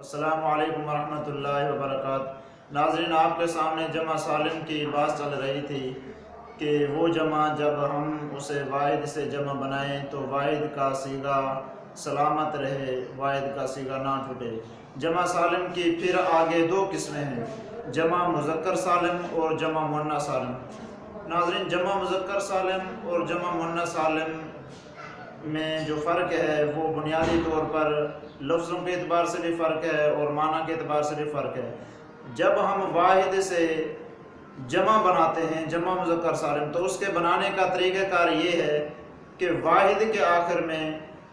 السلام علیکم ورحمۃ اللہ وبرکاتہ۔ ناظرین، آپ کے سامنے جمع سالم کی بات چل رہی تھی کہ وہ جمع جب ہم اسے واحد سے جمع بنائیں تو واحد کا صیغہ سلامت رہے، واحد کا صیغہ نہ ٹوٹے۔ جمع سالم کی پھر آگے دو قسمیں ہیں، جمع مذکر سالم اور جمع مؤنث سالم۔ ناظرین، جمع مذکر سالم اور جمع مؤنث سالم میں جو فرق ہے وہ بنیادی طور پر لفظوں کے اعتبار سے بھی فرق ہے اور معنی کے اعتبار سے بھی فرق ہے۔ جب ہم واحد سے جمع بناتے ہیں جمع مذکر سالم تو اس کے بنانے کا طریقہ کار یہ ہے کہ واحد کے آخر میں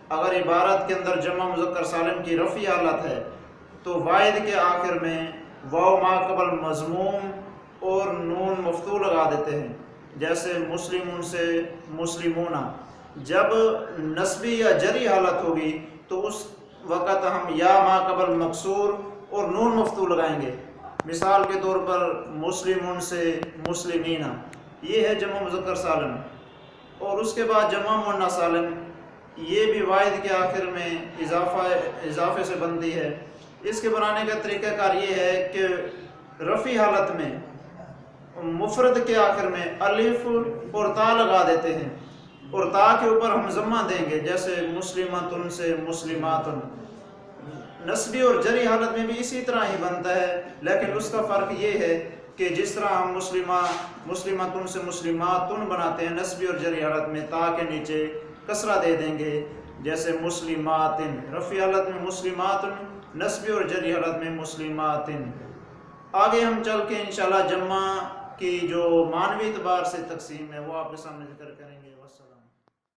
اگر عبارت کے اندر جمع مذکر سالم کی رفعی حالت ہے تو واحد کے آخر میں واو ما قبل مضموم اور نون مفتوح لگا دیتے ہیں، جیسے مسلمون سے مسلمونہ۔ جب نسبی یا جری حالت ہوگی تو اس وقت ہم یا ما قبل مکسور اور نون مفتوح لگائیں گے، مثال کے طور پر مسلمون سے مسلمینہ، یہ ہے جمع مذکر سالم۔ اور اس کے بعد جمع مؤنث سالم، یہ بھی واحد کے آخر میں اضافے سے بنتی ہے۔ اس کے بنانے کا طریقہ کار یہ ہے کہ رفعی حالت میں مفرد کے آخر میں الف اور تا لگا دیتے ہیں اور تا کے اوپر ہم ضمہ دیں گے، جیسے مسلماتن سے مسلماتن۔ نسبی اور جری حالت میں بھی اسی طرح ہی بنتا ہے، لیکن اس کا فرق یہ ہے کہ جس طرح ہم مسلماتن سے مسلماتن بناتے ہیں نسبی اور جری حالت میں تا کے نیچے کسرہ دے دیں گے، جیسے مسلماتن۔ رفعی حالت میں مسلماتن، نسبی اور جری حالت میں مسلماتن۔ آگے ہم چل کے انشاءاللہ جمع کی جو معنوی اعتبار سے تقسیم ہے وہ آپ کے سامنے ذکر